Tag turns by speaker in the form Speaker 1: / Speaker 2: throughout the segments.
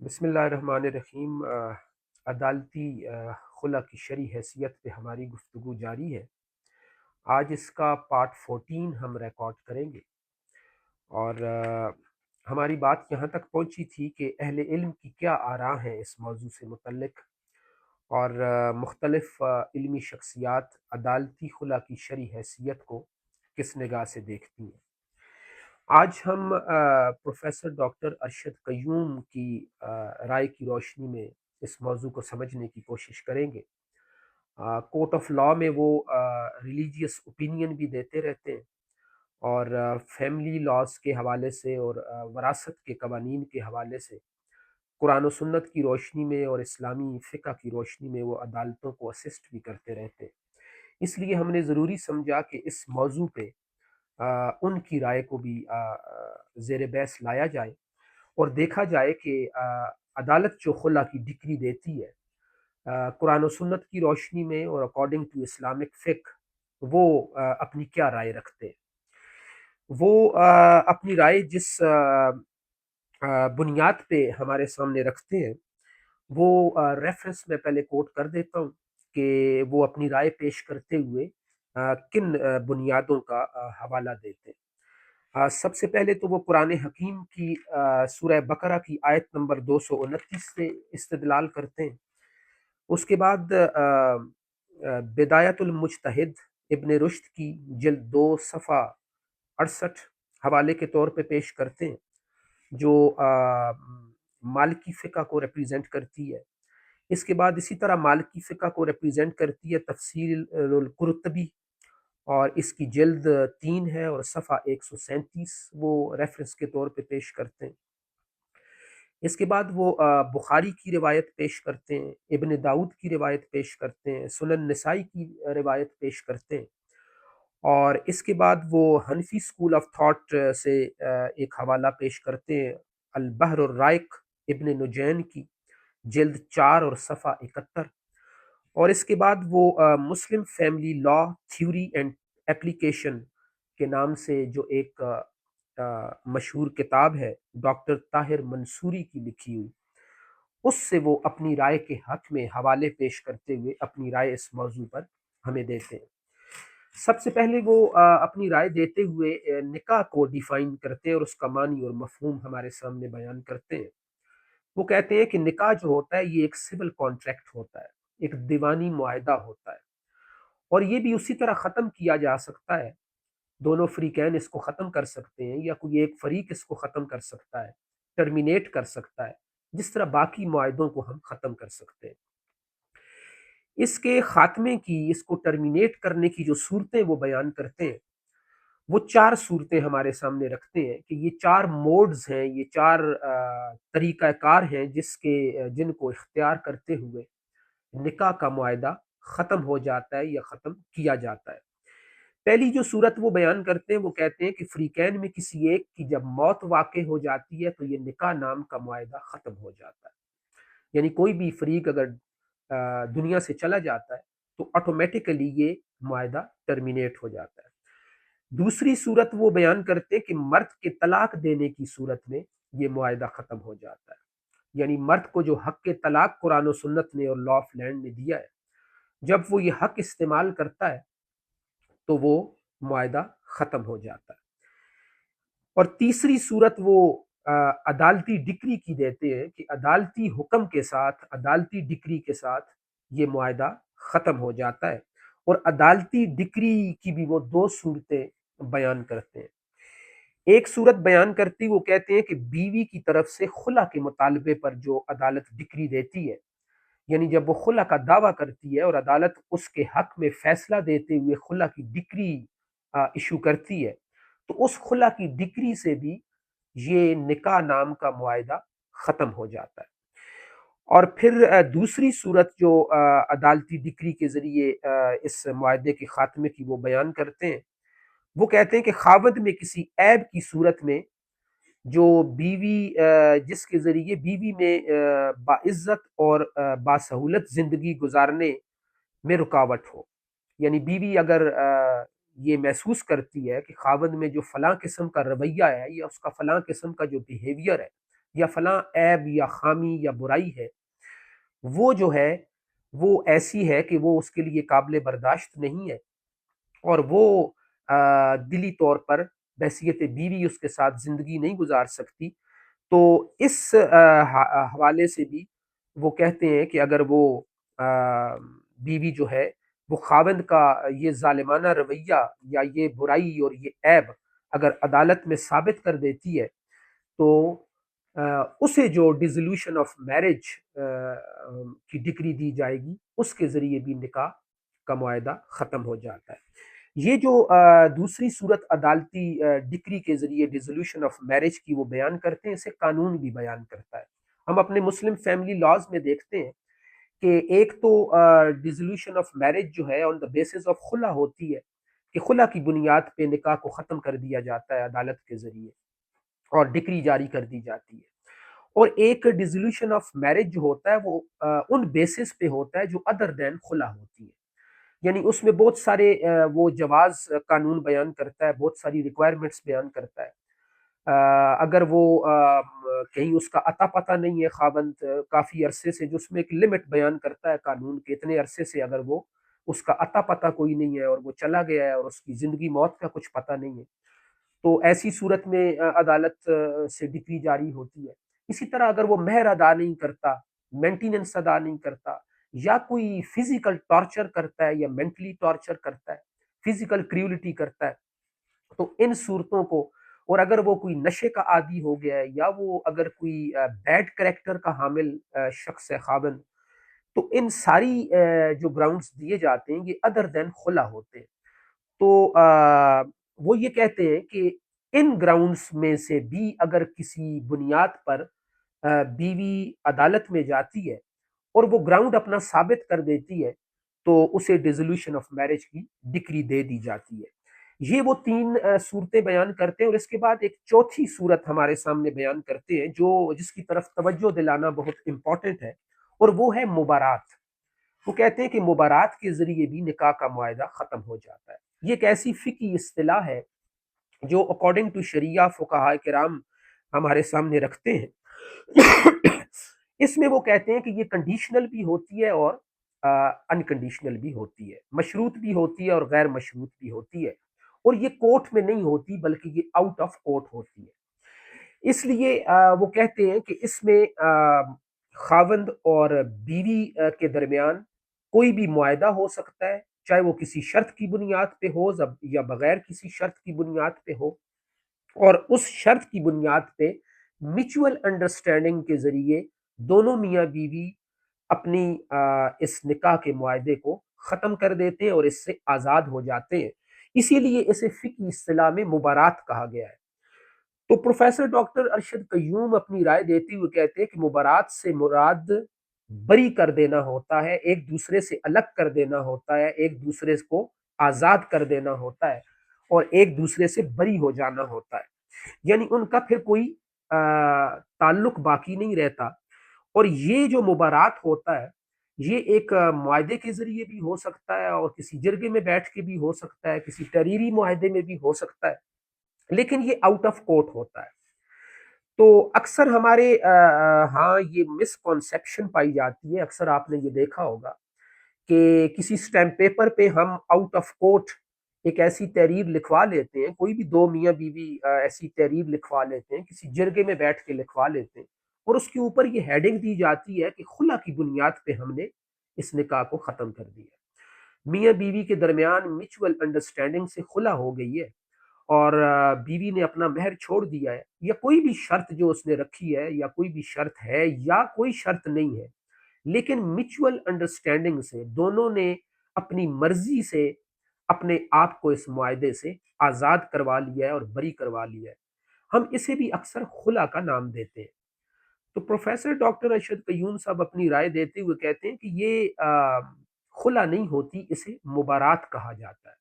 Speaker 1: بسم اللہ الرحمن الرحیم۔ عدالتی خلا کی شرعی حیثیت پہ ہماری گفتگو جاری ہے۔ آج اس کا پارٹ 14 ہم ریکارڈ کریں گے، اور ہماری بات یہاں تک پہنچی تھی کہ اہل علم کی کیا آراء ہیں اس موضوع سے متعلق، اور مختلف علمی شخصیات عدالتی خلا کی شرعی حیثیت کو کس نگاہ سے دیکھتی ہیں۔ آج ہم پروفیسر ڈاکٹر ارشد قیوم کی رائے کی روشنی میں اس موضوع کو سمجھنے کی کوشش کریں گے۔ کورٹ آف لاء میں وہ ریلیجیس اوپینین بھی دیتے رہتے ہیں، اور فیملی لاز کے حوالے سے اور وراثت کے قوانین کے حوالے سے قرآن و سنت کی روشنی میں اور اسلامی فقہ کی روشنی میں وہ عدالتوں کو اسسٹ بھی کرتے رہتے ہیں۔ اس لیے ہم نے ضروری سمجھا کہ اس موضوع پہ ان کی رائے کو بھی زیر بحث لایا جائے، اور دیکھا جائے کہ عدالت جو خلا کی ڈگری دیتی ہے قرآن و سنت کی روشنی میں اور اکارڈنگ ٹو اسلامک فقہ، وہ اپنی کیا رائے رکھتے ہیں۔ وہ اپنی رائے جس بنیاد پہ ہمارے سامنے رکھتے ہیں، وہ ریفرنس میں پہلے کوٹ کر دیتا ہوں کہ وہ اپنی رائے پیش کرتے ہوئے کن بنیادوں کا حوالہ دیتے ہیں۔ سب سے پہلے تو وہ قرآن حکیم کی سورہ بقرہ کی آیت نمبر 229 سے استدلال کرتے ہیں۔ اس کے بعد بدایت المجتہد ابن رشد کی جلد 2 صفحہ 68 حوالے کے طور پہ پیش کرتے ہیں، جو مالکی فقہ کو ریپریزنٹ کرتی ہے۔ اس کے بعد اسی طرح مالکی فقہ کو ریپریزنٹ کرتی ہے تفسیر القرطبی، اور اس کی جلد 3 ہے اور صفحہ 137 وہ ریفرنس کے طور پہ پیش کرتے ہیں۔ اس کے بعد وہ بخاری کی روایت پیش کرتے ہیں، ابن داؤد کی روایت پیش کرتے ہیں، سنن نسائی کی روایت پیش کرتے ہیں، اور اس کے بعد وہ حنفی اسکول آف تھاٹ سے ایک حوالہ پیش کرتے ہیں، البحر الرائق ابن نجین کی جلد 4 اور صفحہ 71، اور اس کے بعد وہ Muslim family law theory and application کے نام سے جو ایک مشہور کتاب ہے ڈاکٹر طاہر منصوری کی لکھی ہوئی، اس سے وہ اپنی رائے کے حق میں حوالے پیش کرتے ہوئے اپنی رائے اس موضوع پر ہمیں دیتے ہیں۔ سب سے پہلے وہ اپنی رائے دیتے ہوئے نکاح کو ڈیفائن کرتے ہیں اور اس کا معنی اور مفہوم ہمارے سامنے بیان کرتے ہیں۔ وہ کہتے ہیں کہ نکاح جو ہوتا ہے یہ ایک سول کانٹریکٹ ہوتا ہے، ایک دیوانی معاہدہ ہوتا ہے، اور یہ بھی اسی طرح ختم کیا جا سکتا ہے، دونوں فریقین اس کو ختم کر سکتے ہیں یا کوئی ایک فریق اس کو ختم کر سکتا ہے، ٹرمینیٹ کر سکتا ہے، جس طرح باقی معاہدوں کو ہم ختم کر سکتے ہیں۔ اس کے خاتمے کی، اس کو ٹرمینیٹ کرنے کی جو صورتیں وہ بیان کرتے ہیں، وہ 4 صورتیں ہمارے سامنے رکھتے ہیں کہ یہ 4 موڈز ہیں، یہ 4 طریقہ کار ہیں جن کو اختیار کرتے ہوئے نکاح کا معاہدہ ختم ہو جاتا ہے یا ختم کیا جاتا ہے۔ پہلی جو صورت وہ بیان کرتے ہیں، وہ کہتے ہیں کہ فریقین میں کسی ایک کی جب موت واقع ہو جاتی ہے تو یہ نکاح نام کا معاہدہ ختم ہو جاتا ہے، یعنی کوئی بھی فریق اگر دنیا سے چلا جاتا ہے تو آٹومیٹیکلی یہ معاہدہ ٹرمینیٹ ہو جاتا ہے۔ دوسری صورت وہ بیان کرتے کہ مرد کے طلاق دینے کی صورت میں یہ معاہدہ ختم ہو جاتا ہے، یعنی مرد کو جو حق کے طلاق قرآن و سنت نے اور لا آف لینڈ نے دیا ہے، جب وہ یہ حق استعمال کرتا ہے تو وہ معاہدہ ختم ہو جاتا ہے۔ اور تیسری صورت وہ عدالتی ڈکری کی دیتے ہیں کہ عدالتی حکم کے ساتھ، عدالتی ڈکری کے ساتھ یہ معاہدہ ختم ہو جاتا ہے، اور عدالتی ڈکری کی بھی وہ 2 صورتیں بیان کرتے ہیں۔ ایک صورت بیان کرتی وہ کہتے ہیں کہ بیوی کی طرف سے خلا کے مطالبے پر جو عدالت ڈکری دیتی ہے، یعنی جب وہ خلا کا دعویٰ کرتی ہے اور عدالت اس کے حق میں فیصلہ دیتے ہوئے خلا کی ڈکری ایشو کرتی ہے، تو اس خلا کی ڈکری سے بھی یہ نکاح نام کا معاہدہ ختم ہو جاتا ہے۔ اور پھر دوسری صورت جو عدالتی ڈکری کے ذریعے اس معاہدے کے خاتمے کی وہ بیان کرتے ہیں، وہ کہتے ہیں کہ خاوند میں کسی عیب کی صورت میں جو بیوی جس کے ذریعے بیوی میں باعزت اور باسہولت زندگی گزارنے میں رکاوٹ ہو، یعنی بیوی اگر یہ محسوس کرتی ہے کہ خاوند میں جو فلاں قسم کا رویہ ہے یا اس کا فلاں قسم کا جو بیہیویئر ہے یا فلاں عیب یا خامی یا برائی ہے، وہ جو ہے وہ ایسی ہے کہ وہ اس کے لیے قابل برداشت نہیں ہے، اور وہ دلی طور پر بحیثیت بیوی اس کے ساتھ زندگی نہیں گزار سکتی، تو اس حوالے سے بھی وہ کہتے ہیں کہ اگر وہ بیوی جو ہے وہ خاوند کا یہ ظالمانہ رویہ یا یہ برائی اور یہ عیب اگر عدالت میں ثابت کر دیتی ہے، تو اسے جو ڈیزولوشن آف میرج کی ڈگری دی جائے گی، اس کے ذریعے بھی نکاح کا معاہدہ ختم ہو جاتا ہے۔ یہ جو دوسری صورت عدالتی ڈگری کے ذریعے ڈیزولوشن آف میرج کی وہ بیان کرتے ہیں، اسے قانون بھی بیان کرتا ہے۔ ہم اپنے مسلم فیملی لاز میں دیکھتے ہیں کہ ایک تو ڈیزولوشن آف میرج جو ہے آن دا بیسس آف خلا ہوتی ہے، کہ خلا کی بنیاد پہ نکاح کو ختم کر دیا جاتا ہے عدالت کے ذریعے اور ڈکری جاری کر دی جاتی ہے، اور ایک ڈیزولوشن آف میرج جو ہوتا ہے وہ ان بیسس پہ ہوتا ہے جو ادر دین خلا ہوتی ہے، یعنی اس میں بہت سارے وہ جواز قانون بیان کرتا ہے، بہت ساری ریکوائرمنٹس بیان کرتا ہے۔ اگر وہ کہیں اس کا عطا پتہ نہیں ہے خاوند کافی عرصے سے، جو اس میں ایک لمٹ بیان کرتا ہے قانون کے، اتنے عرصے سے اگر وہ اس کا عطا پتہ کوئی نہیں ہے اور وہ چلا گیا ہے اور اس کی زندگی موت کا کچھ پتہ نہیں ہے، تو ایسی صورت میں عدالت سے ڈکری جاری ہوتی ہے۔ اسی طرح اگر وہ مہر ادا نہیں کرتا، مینٹیننس ادا نہیں کرتا، یا کوئی فزیکل ٹارچر کرتا ہے یا مینٹلی ٹارچر کرتا ہے، فزیکل کریولٹی کرتا ہے، تو ان صورتوں کو، اور اگر وہ کوئی نشے کا عادی ہو گیا ہے یا وہ اگر کوئی بیڈ کریکٹر کا حامل شخص ہے خاوند، تو ان ساری جو گراؤنڈز دیے جاتے ہیں یہ ادر دین خلا ہوتے ہیں۔ تو وہ یہ کہتے ہیں کہ ان گراؤنڈز میں سے بھی اگر کسی بنیاد پر بیوی عدالت میں جاتی ہے اور وہ گراؤنڈ اپنا ثابت کر دیتی ہے، تو اسے ڈیزولوشن آف میرج کی ڈکری دے دی جاتی ہے۔ یہ وہ تین صورتیں بیان کرتے ہیں، اور اس کے بعد ایک چوتھی صورت ہمارے سامنے بیان کرتے ہیں جو جس کی طرف توجہ دلانا بہت امپورٹنٹ ہے، اور وہ ہے مبارات۔ وہ کہتے ہیں کہ مبارات کے ذریعے بھی نکاح کا معاہدہ ختم ہو جاتا ہے۔ یہ ایک ایسی فقہی اصطلاح ہے جو اکارڈنگ ٹو شریعہ فقہاء کرام ہمارے سامنے رکھتے ہیں۔ اس میں وہ کہتے ہیں کہ یہ کنڈیشنل بھی ہوتی ہے اور انکنڈیشنل بھی ہوتی ہے، مشروط بھی ہوتی ہے اور غیر مشروط بھی ہوتی ہے، اور یہ کورٹ میں نہیں ہوتی بلکہ یہ آؤٹ آف کورٹ ہوتی ہے۔ اس لیے وہ کہتے ہیں کہ اس میں خاوند اور بیوی کے درمیان کوئی بھی معاہدہ ہو سکتا ہے، چاہے وہ کسی شرط کی بنیاد پہ ہو یا بغیر کسی شرط کی بنیاد پہ ہو، اور اس شرط کی بنیاد پہ میچول انڈرسٹینڈنگ کے ذریعے دونوں میاں بیوی اپنی اس نکاح کے معاہدے کو ختم کر دیتے ہیں اور اس سے آزاد ہو جاتے ہیں۔ اسی لیے اسے فقہی اصطلاح میں مبارات کہا گیا ہے۔ تو پروفیسر ڈاکٹر ارشد قیوم اپنی رائے دیتے ہوئے کہتے ہیں کہ مبارات سے مراد بری کر دینا ہوتا ہے، ایک دوسرے سے الگ کر دینا ہوتا ہے، ایک دوسرے کو آزاد کر دینا ہوتا ہے، اور ایک دوسرے سے بری ہو جانا ہوتا ہے، یعنی ان کا پھر کوئی تعلق باقی نہیں رہتا۔ اور یہ جو مبارات ہوتا ہے یہ ایک معاہدے کے ذریعے بھی ہو سکتا ہے، اور کسی جرگے میں بیٹھ کے بھی ہو سکتا ہے، کسی تحریری معاہدے میں بھی ہو سکتا ہے، لیکن یہ آؤٹ آف کورٹ ہوتا ہے۔ تو اکثر ہمارے ہاں یہ مس کنسیپشن پائی جاتی ہے، اکثر آپ نے یہ دیکھا ہوگا کہ کسی سٹیمپ پیپر پہ ہم آؤٹ آف کورٹ ایک ایسی تحریر لکھوا لیتے ہیں، کوئی بھی دو میاں بیوی ایسی تحریر لکھوا لیتے ہیں، کسی جرگے میں بیٹھ کے لکھوا لیتے ہیں، اور اس کے اوپر یہ ہیڈنگ دی جاتی ہے کہ خلا کی بنیاد پہ ہم نے اس نکاح کو ختم کر دیا، میاں بیوی کے درمیان میچول انڈرسٹینڈنگ سے خلا ہو گئی ہے، اور بیوی نے اپنا مہر چھوڑ دیا ہے، یا کوئی بھی شرط جو اس نے رکھی ہے، یا کوئی بھی شرط ہے یا کوئی شرط نہیں ہے، لیکن میچول انڈرسٹینڈنگ سے دونوں نے اپنی مرضی سے اپنے آپ کو اس معاہدے سے آزاد کروا لیا ہے اور بری کروا لیا ہے، ہم اسے بھی اکثر خلا کا نام دیتے ہیں۔ تو پروفیسر ڈاکٹر ارشد قیوم صاحب اپنی رائے دیتے ہوئے کہتے ہیں کہ یہ خلا نہیں ہوتی، اسے مبارات کہا جاتا ہے،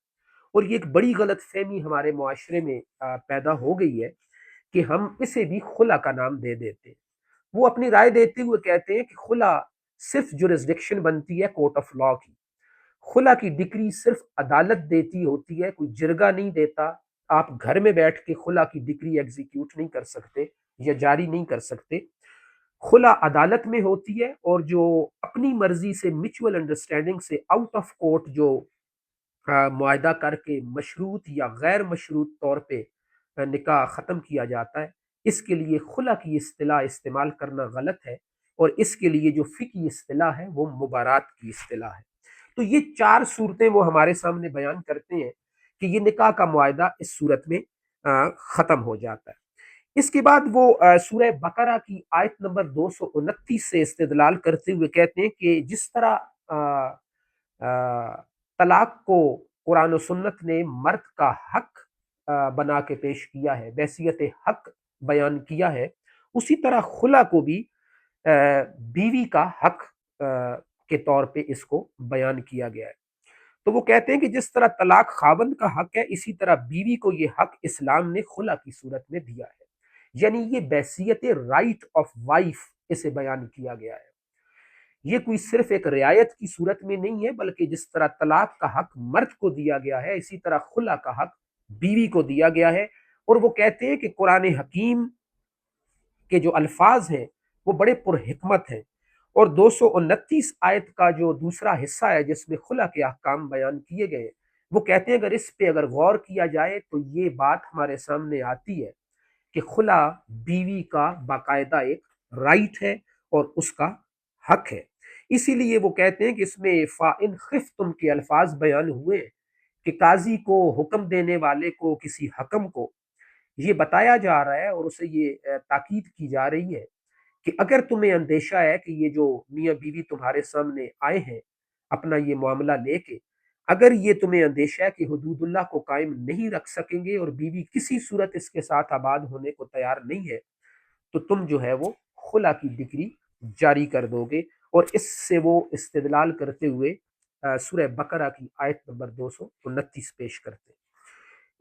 Speaker 1: اور یہ ایک بڑی غلط فہمی ہمارے معاشرے میں پیدا ہو گئی ہے کہ ہم اسے بھی خلا کا نام دے دیتے ہیں۔ وہ اپنی رائے دیتے ہوئے کہتے ہیں کہ خلا صرف جورسڈکشن بنتی ہے کورٹ آف لا کی، خلا کی ڈگری صرف عدالت دیتی ہوتی ہے، کوئی جرگہ نہیں دیتا، آپ گھر میں بیٹھ کے خلا کی ڈگری ایگزیکیوٹ نہیں کر سکتے، یا جاری نہیں کر سکتے۔ خلا عدالت میں ہوتی ہے، اور جو اپنی مرضی سے میچول انڈرسٹینڈنگ سے آؤٹ آف کورٹ جو معاہدہ کر کے مشروط یا غیر مشروط طور پہ نکاح ختم کیا جاتا ہے، اس کے لیے خلا کی اصطلاح استعمال کرنا غلط ہے، اور اس کے لیے جو فقہی اصطلاح ہے وہ مبارات کی اصطلاح ہے۔ تو یہ چار صورتیں وہ ہمارے سامنے بیان کرتے ہیں کہ یہ نکاح کا معاہدہ اس صورت میں ختم ہو جاتا ہے۔ اس کے بعد وہ سورہ بقرہ کی آیت نمبر 229 سے استدلال کرتے ہوئے کہتے ہیں کہ جس طرح طلاق کو قرآن و سنت نے مرد کا حق بنا کے پیش کیا ہے، بحیثیت حق بیان کیا ہے، اسی طرح خلا کو بھی بیوی کا حق کے طور پہ اس کو بیان کیا گیا ہے۔ تو وہ کہتے ہیں کہ جس طرح طلاق خاوند کا حق ہے، اسی طرح بیوی کو یہ حق اسلام نے خلا کی صورت میں دیا ہے، یعنی یہ بحیثیت رائٹ آف وائف اسے بیان کیا گیا ہے۔ یہ کوئی صرف ایک رعایت کی صورت میں نہیں ہے، بلکہ جس طرح طلاق کا حق مرد کو دیا گیا ہے، اسی طرح خلا کا حق بیوی کو دیا گیا ہے۔ اور وہ کہتے ہیں کہ قرآن حکیم کے جو الفاظ ہیں وہ بڑے پرحکمت ہیں، اور 229 آیت کا جو دوسرا حصہ ہے جس میں خلا کے احکام بیان کیے گئے، وہ کہتے ہیں اگر اس پہ غور کیا جائے تو یہ بات ہمارے سامنے آتی ہے کہ خلا بیوی کا باقاعدہ ایک رائٹ ہے اور اس کا حق ہے۔ اسی لیے وہ کہتے ہیں کہ اس میں فَإِنْ خِفْتُمْ کے الفاظ بیان ہوئے کہ قاضی کو، حکم دینے والے کو، کسی حکم کو یہ بتایا جا رہا ہے اور اسے یہ تاکید کی جا رہی ہے کہ اگر تمہیں اندیشہ ہے کہ یہ جو میاں بیوی تمہارے سامنے آئے ہیں اپنا یہ معاملہ لے کے، اگر یہ تمہیں اندیشہ ہے کہ حدود اللہ کو قائم نہیں رکھ سکیں گے اور بیوی کسی صورت اس کے ساتھ آباد ہونے کو تیار نہیں ہے، تو تم جو ہے وہ خلا کی ڈگری جاری کر دو گے۔ اور اس سے وہ استدلال کرتے ہوئے سورہ بقرہ کی آیت نمبر 229 پیش کرتے ہیں۔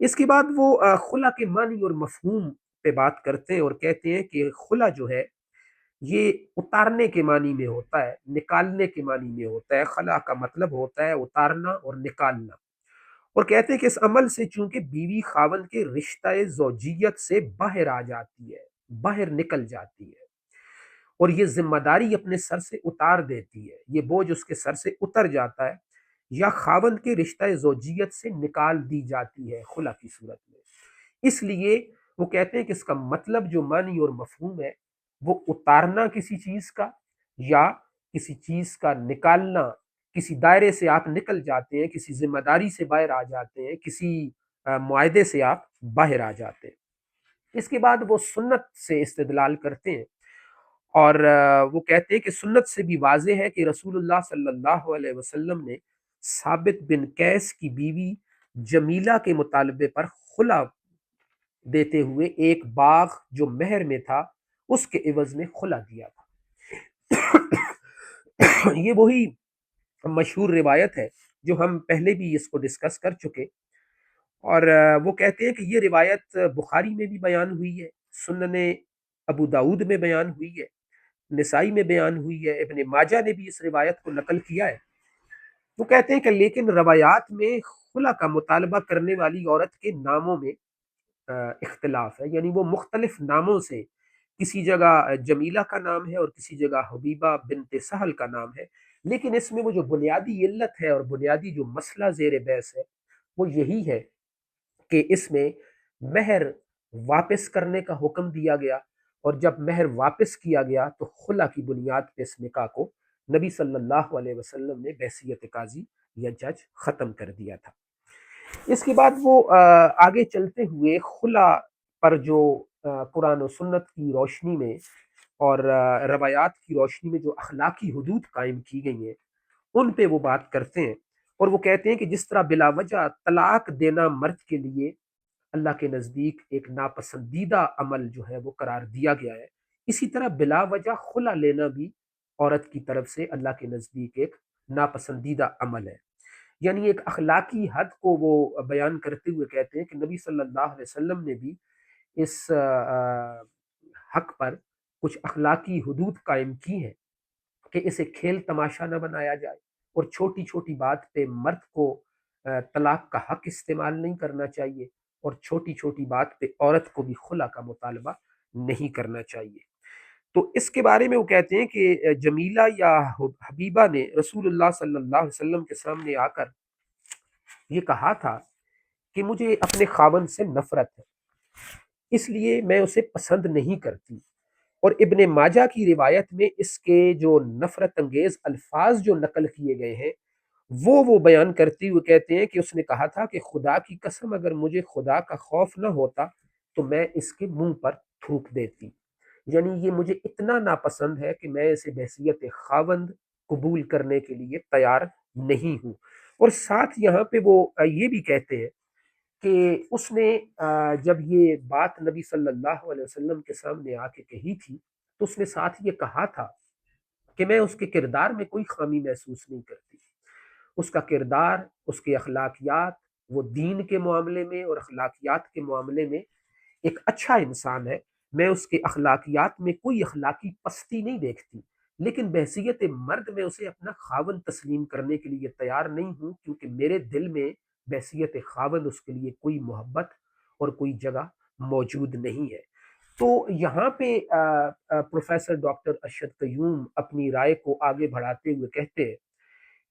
Speaker 1: اس کے بعد وہ خلا کے معنی اور مفہوم پہ بات کرتے ہیں اور کہتے ہیں کہ خلا جو ہے یہ اتارنے کے معنی میں ہوتا ہے، نکالنے کے معنی میں ہوتا ہے۔ خلا کا مطلب ہوتا ہے اتارنا اور نکالنا، اور کہتے ہیں کہ اس عمل سے چونکہ بیوی خاوند کے رشتہ زوجیت سے باہر آ جاتی ہے، باہر نکل جاتی ہے، اور یہ ذمہ داری اپنے سر سے اتار دیتی ہے، یہ بوجھ اس کے سر سے اتر جاتا ہے، یا خاوند کے رشتہ زوجیت سے نکال دی جاتی ہے خلا کی صورت میں۔ اس لیے وہ کہتے ہیں کہ اس کا مطلب جو معنی اور مفہوم ہے وہ اتارنا کسی چیز کا، یا کسی چیز کا نکالنا، کسی دائرے سے آپ نکل جاتے ہیں، کسی ذمہ داری سے باہر آ جاتے ہیں، کسی معاہدے سے آپ باہر آ جاتے ہیں۔ اس کے بعد وہ سنت سے استدلال کرتے ہیں، اور وہ کہتے ہیں کہ سنت سے بھی واضح ہے کہ رسول اللہ صلی اللہ علیہ وسلم نے ثابت بن قیس کی بیوی جمیلہ کے مطالبے پر خلا دیتے ہوئے ایک باغ جو مہر میں تھا اس کے عوض میں خلا دیا تھا۔ یہ وہی مشہور روایت ہے جو ہم پہلے بھی اس کو ڈسکس کر چکے، اور وہ کہتے ہیں کہ یہ روایت بخاری میں بھی بیان ہوئی ہے، سنن ابو داود میں بیان ہوئی ہے، نسائی میں بیان ہوئی ہے، ابن ماجہ نے بھی اس روایت کو نقل کیا ہے۔ وہ کہتے ہیں کہ لیکن روایات میں خلا کا مطالبہ کرنے والی عورت کے ناموں میں اختلاف ہے، یعنی وہ مختلف ناموں سے، کسی جگہ جمیلہ کا نام ہے اور کسی جگہ حبیبہ بنت سہل کا نام ہے، لیکن اس میں وہ جو بنیادی علت ہے اور بنیادی جو مسئلہ زیر بحث ہے وہ یہی ہے کہ اس میں مہر واپس کرنے کا حکم دیا گیا، اور جب مہر واپس کیا گیا تو خلا کی بنیاد پہ اس نکاح کو نبی صلی اللہ علیہ وسلم نے بحیثیت قاضی یا جج ختم کر دیا تھا۔ اس کے بعد وہ آگے چلتے ہوئے خلا پر جو قرآن و سنت کی روشنی میں اور روایات کی روشنی میں جو اخلاقی حدود قائم کی گئی ہیں ان پہ وہ بات کرتے ہیں، اور وہ کہتے ہیں کہ جس طرح بلا وجہ طلاق دینا مرد کے لیے اللہ کے نزدیک ایک ناپسندیدہ عمل جو ہے وہ قرار دیا گیا ہے، اسی طرح بلا وجہ خلا لینا بھی عورت کی طرف سے اللہ کے نزدیک ایک ناپسندیدہ عمل ہے۔ یعنی ایک اخلاقی حد کو وہ بیان کرتے ہوئے کہتے ہیں کہ نبی صلی اللہ علیہ وسلم نے بھی اس حق پر کچھ اخلاقی حدود قائم کی ہیں کہ اسے کھیل تماشا نہ بنایا جائے، اور چھوٹی چھوٹی بات پہ مرد کو طلاق کا حق استعمال نہیں کرنا چاہیے، اور چھوٹی چھوٹی بات پہ عورت کو بھی خلا کا مطالبہ نہیں کرنا چاہیے۔ تو اس کے بارے میں وہ کہتے ہیں کہ جمیلہ یا حبیبہ نے رسول اللہ صلی اللہ علیہ وسلم کے سامنے آ کر یہ کہا تھا کہ مجھے اپنے خاوند سے نفرت ہے، اس لیے میں اسے پسند نہیں کرتی۔ اور ابن ماجہ کی روایت میں اس کے جو نفرت انگیز الفاظ جو نقل کیے گئے ہیں وہ بیان کرتے ہوئے کہتے ہیں کہ اس نے کہا تھا کہ خدا کی قسم اگر مجھے خدا کا خوف نہ ہوتا تو میں اس کے منہ پر تھوک دیتی، یعنی یہ مجھے اتنا ناپسند ہے کہ میں اسے بحیثیت خاوند قبول کرنے کے لیے تیار نہیں ہوں۔ اور ساتھ یہاں پہ وہ یہ بھی کہتے ہیں کہ اس نے جب یہ بات نبی صلی اللہ علیہ وسلم کے سامنے آ کے کہی تھی تو اس نے ساتھ یہ کہا تھا کہ میں اس کے کردار میں کوئی خامی محسوس نہیں کرتی، اس کا کردار، اس کے اخلاقیات، وہ دین کے معاملے میں اور اخلاقیات کے معاملے میں ایک اچھا انسان ہے، میں اس کے اخلاقیات میں کوئی اخلاقی پستی نہیں دیکھتی، لیکن بحیثیت مرد میں اسے اپنا خاوند تسلیم کرنے کے لیے تیار نہیں ہوں، کیونکہ میرے دل میں بحیثیت خاوند اس کے لیے کوئی محبت اور کوئی جگہ موجود نہیں ہے۔ تو یہاں پہ پروفیسر ڈاکٹر ارشد قیوم اپنی رائے کو آگے بڑھاتے ہوئے کہتے ہیں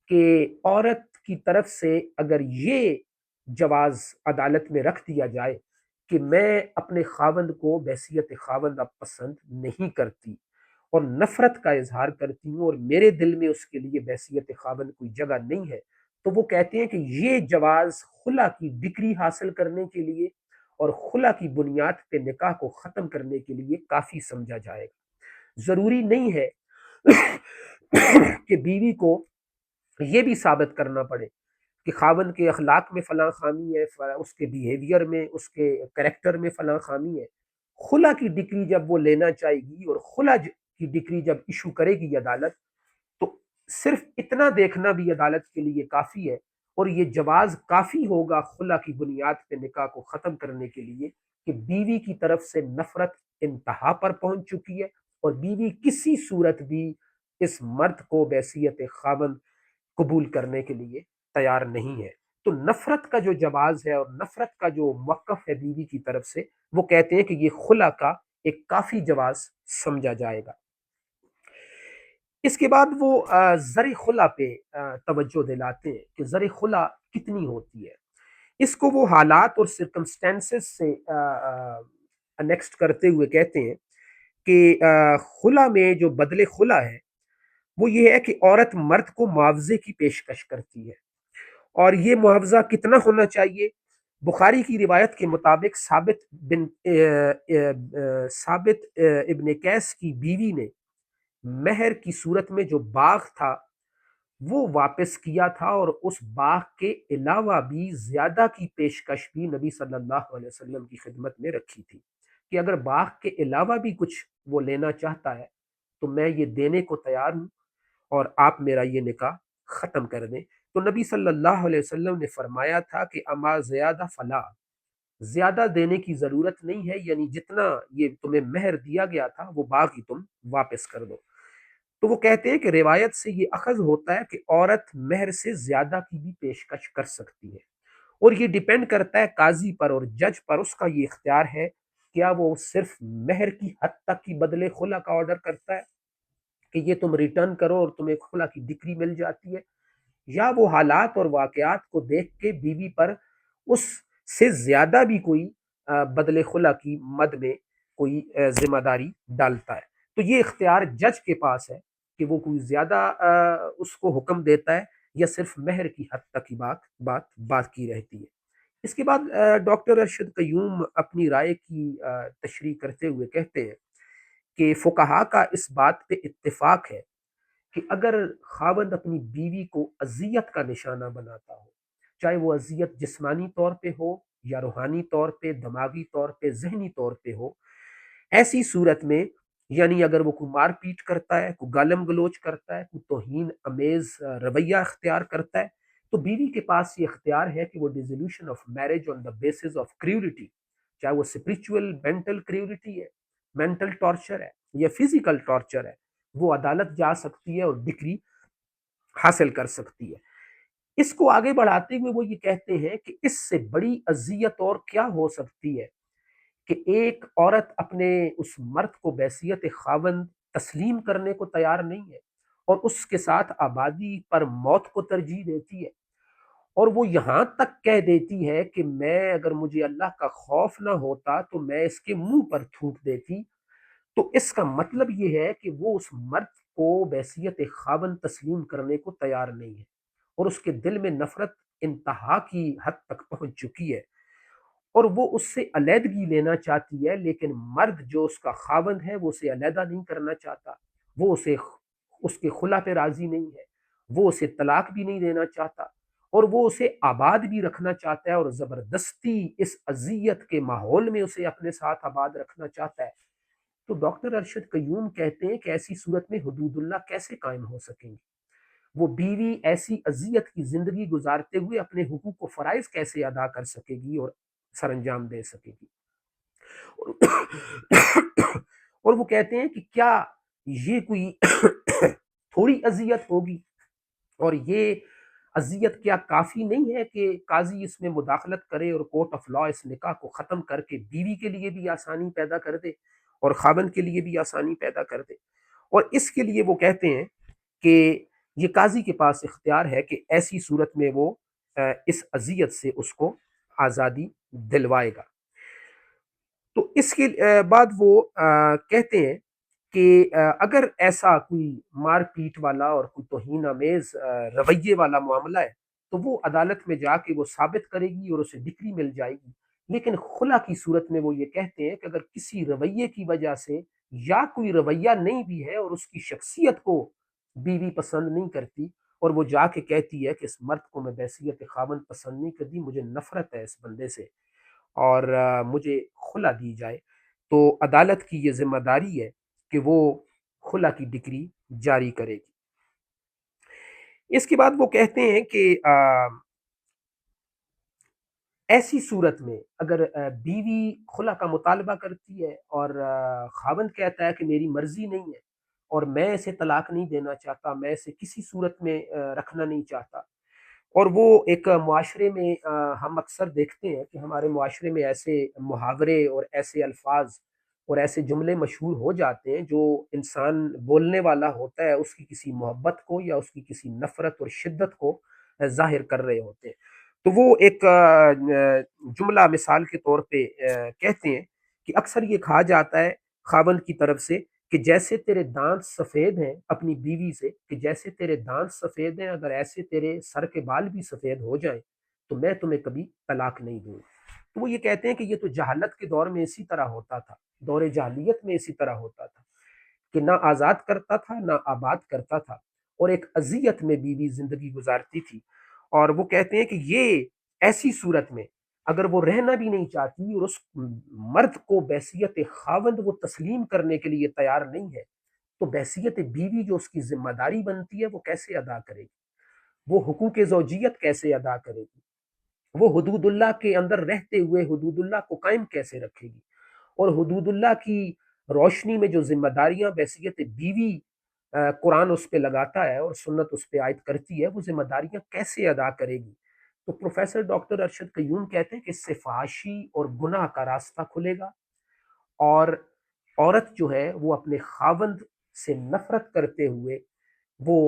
Speaker 1: کہ عورت کی طرف سے اگر یہ جواز عدالت میں رکھ دیا جائے کہ میں اپنے خاوند کو بحیثیت خاوند اب پسند نہیں کرتی اور نفرت کا اظہار کرتی ہوں اور میرے دل میں اس کے لیے بحیثیت خاوند کوئی جگہ نہیں ہے، تو وہ کہتے ہیں کہ یہ جواز خلا کی ڈگری حاصل کرنے کے لیے اور خلا کی بنیاد پہ نکاح کو ختم کرنے کے لیے کافی سمجھا جائے گا۔ ضروری نہیں ہے کہ بیوی کو یہ بھی ثابت کرنا پڑے کہ خاوند کے اخلاق میں فلاں خامی ہے، اس کے بیہیویئر میں، اس کے کریکٹر میں فلاں خامی ہے۔ خلا کی ڈگری جب وہ لینا چاہے گی اور خلا کی ڈگری جب ایشو کرے گی عدالت تو صرف اتنا دیکھنا بھی عدالت کے لیے کافی ہے اور یہ جواز کافی ہوگا خلا کی بنیاد پہ نکاح کو ختم کرنے کے لیے کہ بیوی کی طرف سے نفرت انتہا پر پہنچ چکی ہے اور بیوی کسی صورت بھی اس مرد کو بحیثیت خاوند قبول کرنے کے لیے تیار نہیں ہے۔ تو نفرت کا جو جواز ہے اور نفرت کا جو موقف ہے بیوی کی طرف سے، وہ کہتے ہیں کہ یہ خلا کا ایک کافی جواز سمجھا جائے گا۔ اس کے بعد وہ زر خلا پہ توجہ دلاتے ہیں کہ زر خلا کتنی ہوتی ہے۔ اس کو وہ حالات اور سرکمسٹینسز سے انیکسٹ کرتے ہوئے کہتے ہیں کہ خلا میں جو بدل خلا ہے وہ یہ ہے کہ عورت مرد کو معاوضے کی پیشکش کرتی ہے، اور یہ معاوضہ کتنا ہونا چاہیے؟ بخاری کی روایت کے مطابق ثابت ابن قیس کی بیوی نے مہر کی صورت میں جو باغ تھا وہ واپس کیا تھا اور اس باغ کے علاوہ بھی زیادہ کی پیشکش بھی نبی صلی اللہ علیہ وسلم کی خدمت میں رکھی تھی کہ اگر باغ کے علاوہ بھی کچھ وہ لینا چاہتا ہے تو میں یہ دینے کو تیار ہوں اور آپ میرا یہ نکاح ختم کر دیں۔ تو نبی صلی اللہ علیہ وسلم نے فرمایا تھا کہ اما زیادہ فلا، زیادہ دینے کی ضرورت نہیں ہے، یعنی جتنا یہ تمہیں مہر دیا گیا تھا وہ باغ ہی تم واپس کر دو۔ تو وہ کہتے ہیں کہ روایت سے یہ اخذ ہوتا ہے کہ عورت مہر سے زیادہ کی بھی پیشکش کر سکتی ہے، اور یہ ڈیپینڈ کرتا ہے قاضی پر اور جج پر، اس کا یہ اختیار ہے کیا وہ صرف مہر کی حد تک کی بدلے خلا کا آرڈر کرتا ہے کہ یہ تم ریٹرن کرو اور تمہیں خلا کی ڈگری مل جاتی ہے، یا وہ حالات اور واقعات کو دیکھ کے بیوی پر اس سے زیادہ بھی کوئی بدل خلا کی مد میں کوئی ذمہ داری ڈالتا ہے۔ تو یہ اختیار جج کے پاس ہے کہ وہ کوئی زیادہ اس کو حکم دیتا ہے یا صرف مہر کی حد تک کی بات کی رہتی ہے۔ اس کے بعد ڈاکٹر ارشد قیوم اپنی رائے کی تشریح کرتے ہوئے کہتے ہیں کہ فقہا کا اس بات پہ اتفاق ہے کہ اگر خاوند اپنی بیوی کو اذیت کا نشانہ بناتا ہو، چاہے وہ اذیت جسمانی طور پہ ہو یا روحانی طور پہ، دماغی طور پہ، ذہنی طور پہ ہو، ایسی صورت میں یعنی اگر وہ کوئی مار پیٹ کرتا ہے، کوئی گالم گلوچ کرتا ہے، کوئی توہین امیز رویہ اختیار کرتا ہے، تو بیوی کے پاس یہ اختیار ہے کہ وہ dissolution of marriage on the basis of cruelty, چاہے وہ اسپرچول مینٹل کریولیٹی ہے، مینٹل ٹارچر ہے یا فزیکل ٹارچر ہے، وہ عدالت جا سکتی ہے اور ڈگری حاصل کر سکتی ہے۔ اس کو آگے بڑھاتے ہوئے وہ یہ کہتے ہیں کہ اس سے بڑی اذیت اور کیا ہو سکتی ہے کہ ایک عورت اپنے اس مرد کو بحیثیت خاوند تسلیم کرنے کو تیار نہیں ہے اور اس کے ساتھ آبادی پر موت کو ترجیح دیتی ہے، اور وہ یہاں تک کہہ دیتی ہے کہ میں اگر مجھے اللہ کا خوف نہ ہوتا تو میں اس کے منہ پر تھوک دیتی، تو اس کا مطلب یہ ہے کہ وہ اس مرد کو بحیثیت خاوند تسلیم کرنے کو تیار نہیں ہے، اور اس کے دل میں نفرت انتہا کی حد تک پہنچ چکی ہے، اور وہ اس سے علیحدگی لینا چاہتی ہے، لیکن مرد جو اس کا خاوند ہے وہ اسے علیحدہ نہیں کرنا چاہتا، وہ اس کے خلا پہ راضی نہیں ہے، وہ اسے طلاق بھی نہیں دینا چاہتا، اور وہ اسے آباد بھی رکھنا چاہتا ہے اور زبردستی اس اذیت کے ماحول میں اسے اپنے ساتھ آباد رکھنا چاہتا ہے۔ تو ڈاکٹر ارشد قیوم کہتے ہیں کہ ایسی صورت میں حدود اللہ کیسے قائم ہو سکیں گی؟ وہ بیوی ایسی اذیت کی زندگی گزارتے ہوئے اپنے حقوق و فرائض کیسے ادا کر سکے گی اور سر انجام دے سکے گی؟ اور وہ کہتے ہیں کہ کیا یہ کوئی تھوڑی اذیت ہوگی، اور یہ اذیت کیا کافی نہیں ہے کہ قاضی اس میں مداخلت کرے اور کورٹ آف لا اس نکاح کو ختم کر کے بیوی کے لیے بھی آسانی پیدا کر دے اور خاوند کے لیے بھی آسانی پیدا کر دے؟ اور اس کے لیے وہ کہتے ہیں کہ یہ قاضی کے پاس اختیار ہے کہ ایسی صورت میں وہ اس اذیت سے اس کو آزادی دلوائے گا۔ تو اس کے بعد وہ کہتے ہیں کہ اگر ایسا کوئی مار پیٹ والا اور کوئی توہین آمیز رویے والا معاملہ ہے تو وہ عدالت میں جا کے وہ ثابت کرے گی اور اسے ڈگری مل جائے گی، لیکن خلا کی صورت میں وہ یہ کہتے ہیں کہ اگر کسی رویے کی وجہ سے یا کوئی رویہ نہیں بھی ہے اور اس کی شخصیت کو بیوی پسند نہیں کرتی اور وہ جا کے کہتی ہے کہ اس مرد کو میں بحیثیت خاوند پسند نہیں کرتی، مجھے نفرت ہے اس بندے سے اور مجھے خلا دی جائے، تو عدالت کی یہ ذمہ داری ہے کہ وہ خلا کی ڈگری جاری کرے گی۔ اس کے بعد وہ کہتے ہیں کہ ایسی صورت میں اگر بیوی خلا کا مطالبہ کرتی ہے اور خاوند کہتا ہے کہ میری مرضی نہیں ہے اور میں اسے طلاق نہیں دینا چاہتا، میں اسے کسی صورت میں رکھنا نہیں چاہتا، اور وہ ایک معاشرے میں ہم اکثر دیکھتے ہیں کہ ہمارے معاشرے میں ایسے محاورے اور ایسے الفاظ اور ایسے جملے مشہور ہو جاتے ہیں جو انسان بولنے والا ہوتا ہے اس کی کسی محبت کو یا اس کی کسی نفرت اور شدت کو ظاہر کر رہے ہوتے ہیں۔ تو وہ ایک جملہ مثال کے طور پہ کہتے ہیں کہ اکثر یہ کہا جاتا ہے خاوند کی طرف سے کہ جیسے تیرے دانت سفید ہیں، اپنی بیوی سے کہ جیسے تیرے دانت سفید ہیں، اگر ایسے تیرے سر کے بال بھی سفید ہو جائیں تو میں تمہیں کبھی طلاق نہیں دوں گا۔ تو وہ یہ کہتے ہیں کہ یہ تو جہالت کے دور میں اسی طرح ہوتا تھا، دور جاہلیت میں اسی طرح ہوتا تھا کہ نہ آزاد کرتا تھا نہ آباد کرتا تھا، اور ایک اذیت میں بیوی زندگی گزارتی تھی، اور وہ کہتے ہیں کہ یہ ایسی صورت میں اگر وہ رہنا بھی نہیں چاہتی اور اس مرد کو بحیثیت خاوند وہ تسلیم کرنے کے لیے تیار نہیں ہے، تو بحیثیت بیوی جو اس کی ذمہ داری بنتی ہے وہ کیسے ادا کرے گی؟ وہ حقوق زوجیت کیسے ادا کرے گی؟ وہ حدود اللہ کے اندر رہتے ہوئے حدود اللہ کو قائم کیسے رکھے گی؟ اور حدود اللہ کی روشنی میں جو ذمہ داریاں بحیثیت بیوی قرآن اس پہ لگاتا ہے اور سنت اس پہ عائد کرتی ہے، وہ ذمہ داریاں کیسے ادا کرے گی؟ تو پروفیسر ڈاکٹر ارشد قیوم کہتے ہیں کہ اس سے فحاشی اور گناہ کا راستہ کھلے گا، اور عورت جو ہے وہ اپنے خاوند سے نفرت کرتے ہوئے وہ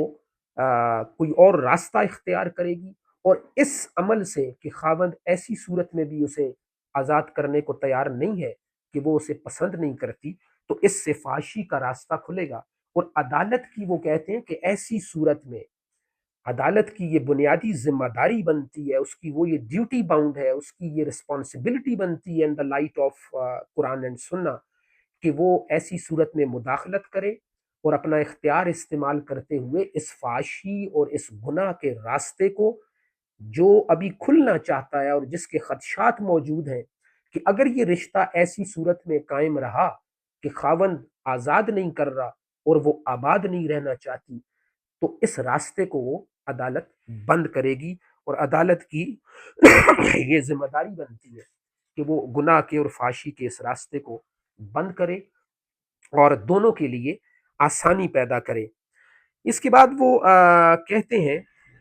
Speaker 1: کوئی اور راستہ اختیار کرے گی، اور اس عمل سے کہ خاوند ایسی صورت میں بھی اسے آزاد کرنے کو تیار نہیں ہے کہ وہ اسے پسند نہیں کرتی، تو اس سے فحاشی کا راستہ کھلے گا، اور عدالت کی وہ کہتے ہیں کہ ایسی صورت میں عدالت کی یہ بنیادی ذمہ داری بنتی ہے، اس کی وہ یہ ڈیوٹی باؤنڈ ہے، اس کی یہ رسپانسبلٹی بنتی ہے in the light of Quran and سنہ، کہ وہ ایسی صورت میں مداخلت کرے اور اپنا اختیار استعمال کرتے ہوئے اس فحاشی اور اس گناہ کے راستے کو جو ابھی کھلنا چاہتا ہے اور جس کے خدشات موجود ہیں کہ اگر یہ رشتہ ایسی صورت میں قائم رہا کہ خاوند آزاد نہیں کر رہا اور وہ آباد نہیں رہنا چاہتی، تو اس راستے کو وہ عدالت بند کرے گی، اور عدالت کی یہ ذمہ داری بنتی ہے کہ وہ گناہ کے اور فحاشی کے اس راستے کو بند کرے اور دونوں کے لیے آسانی پیدا کرے۔ اس کے بعد وہ کہتے ہیں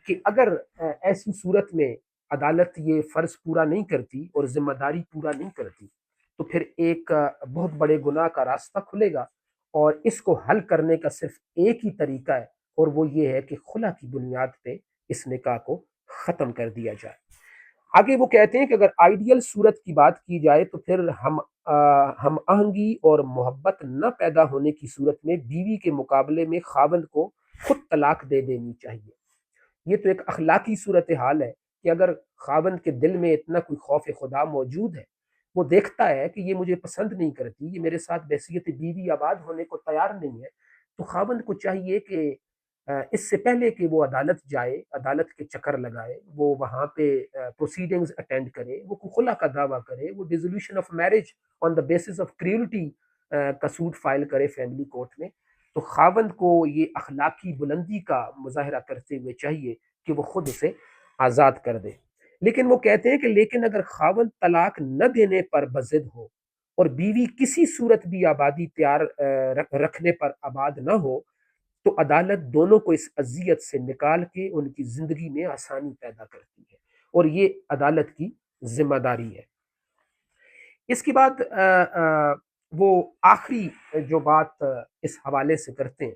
Speaker 1: کہ اگر ایسی صورت میں عدالت یہ فرض پورا نہیں کرتی اور ذمہ داری پورا نہیں کرتی تو پھر ایک بہت بڑے گناہ کا راستہ کھلے گا، اور اس کو حل کرنے کا صرف ایک ہی طریقہ ہے، اور وہ یہ ہے کہ خلا کی بنیاد پہ اس نکاح کو ختم کر دیا جائے۔ آگے وہ کہتے ہیں کہ اگر آئیڈیل صورت کی بات کی جائے تو پھر ہم آہنگی اور محبت نہ پیدا ہونے کی صورت میں بیوی کے مقابلے میں خاوند کو خود طلاق دے دینی چاہیے۔ یہ تو ایک اخلاقی صورتحال ہے کہ اگر خاوند کے دل میں اتنا کوئی خوف خدا موجود ہے، وہ دیکھتا ہے کہ یہ مجھے پسند نہیں کرتی، یہ میرے ساتھ بحیثیت بیوی آباد ہونے کو تیار نہیں ہے، تو خاوند کو چاہیے کہ اس سے پہلے کہ وہ عدالت جائے، عدالت کے چکر لگائے، وہ وہاں پہ پروسیڈنگز اٹینڈ کرے، وہ خلا کا دعویٰ کرے، وہ dissolution of marriage on the basis of cruelty کا سوٹ فائل کرے فیملی کورٹ میں، تو خاوند کو یہ اخلاقی بلندی کا مظاہرہ کرتے ہوئے چاہیے کہ وہ خود اسے آزاد کر دے۔ لیکن وہ کہتے ہیں کہ لیکن اگر خاوند طلاق نہ دینے پر بضد ہو اور بیوی کسی صورت بھی آبادی تیار رکھنے پر آباد نہ ہو، تو عدالت دونوں کو اس اذیت سے نکال کے ان کی زندگی میں آسانی پیدا کرتی ہے، اور یہ عدالت کی ذمہ داری ہے۔ اس کے بعد وہ آخری جو بات اس حوالے سے کرتے ہیں،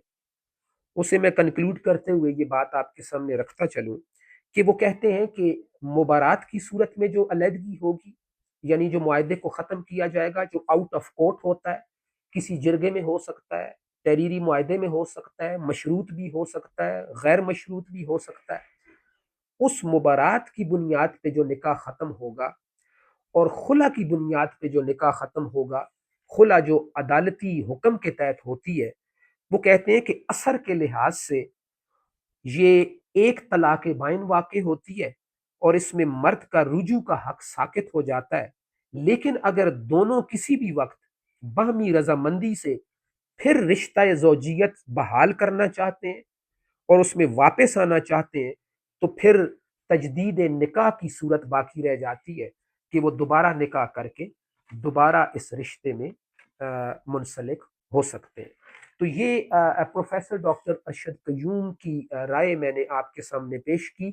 Speaker 1: اسے میں کنکلوڈ کرتے ہوئے یہ بات آپ کے سامنے رکھتا چلوں کہ وہ کہتے ہیں کہ مبارات کی صورت میں جو علیحدگی ہوگی، یعنی جو معاہدے کو ختم کیا جائے گا، جو آؤٹ آف کورٹ ہوتا ہے، کسی جرگے میں ہو سکتا ہے، تحریری معاہدے میں ہو سکتا ہے، مشروط بھی ہو سکتا ہے، غیر مشروط بھی ہو سکتا ہے، اس مبارات کی بنیاد پہ جو نکاح ختم ہوگا اور خلا کی بنیاد پہ جو نکاح ختم ہوگا، خلا جو عدالتی حکم کے تحت ہوتی ہے، وہ کہتے ہیں کہ اثر کے لحاظ سے یہ ایک طلاق بائن واقع ہوتی ہے اور اس میں مرد کا رجوع کا حق ساقط ہو جاتا ہے، لیکن اگر دونوں کسی بھی وقت باہمی رضامندی سے پھر رشتہ زوجیت بحال کرنا چاہتے ہیں اور اس میں واپس آنا چاہتے ہیں، تو پھر تجدید نکاح کی صورت باقی رہ جاتی ہے کہ وہ دوبارہ نکاح کر کے دوبارہ اس رشتے میں منسلک ہو سکتے ہیں۔ تو یہ پروفیسر ڈاکٹر ارشد قیوم کی رائے میں نے آپ کے سامنے پیش کی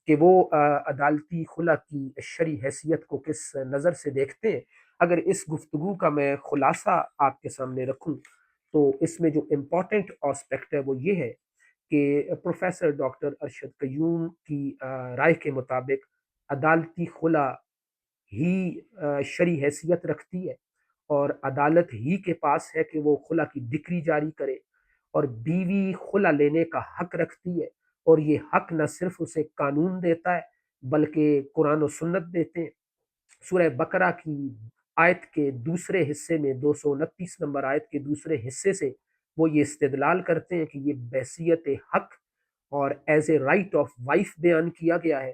Speaker 1: کہ وہ عدالتی خلا کی شرعی حیثیت کو کس نظر سے دیکھتے ہیں۔ اگر اس گفتگو کا میں خلاصہ آپ کے سامنے رکھوں تو اس میں جو امپورٹنٹ آسپیکٹ ہے وہ یہ ہے کہ پروفیسر ڈاکٹر ارشد قیوم کی رائے کے مطابق عدالتی خلا ہی شرعی حیثیت رکھتی ہے، اور عدالت ہی کے پاس ہے کہ وہ خلا کی ڈکری جاری کرے، اور بیوی خلا لینے کا حق رکھتی ہے، اور یہ حق نہ صرف اسے قانون دیتا ہے بلکہ قرآن و سنت دیتے ہیں۔ سورہ بقرہ کی آیت کے دوسرے حصے میں 229 نمبر آیت کے دوسرے حصے سے وہ یہ استدلال کرتے ہیں کہ یہ بحیثیت حق اور as a right of wife بیان کیا گیا ہے،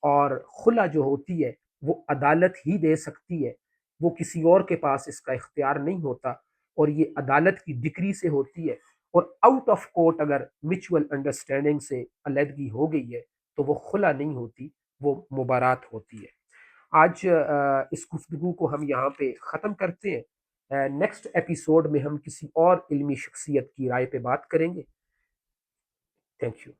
Speaker 1: اور خلا جو ہوتی ہے وہ عدالت ہی دے سکتی ہے، وہ کسی اور کے پاس اس کا اختیار نہیں ہوتا، اور یہ عدالت کی ڈکری سے ہوتی ہے، اور آؤٹ آف کورٹ اگر میچول انڈرسٹینڈنگ سے علیحدگی ہو گئی ہے تو وہ خلا نہیں ہوتی، وہ مبارات ہوتی ہے۔ آج اس گفتگو کو ہم یہاں پہ ختم کرتے ہیں۔ نیکسٹ ایپیسوڈ میں ہم کسی اور علمی شخصیت کی رائے پہ بات کریں گے۔ Thank you.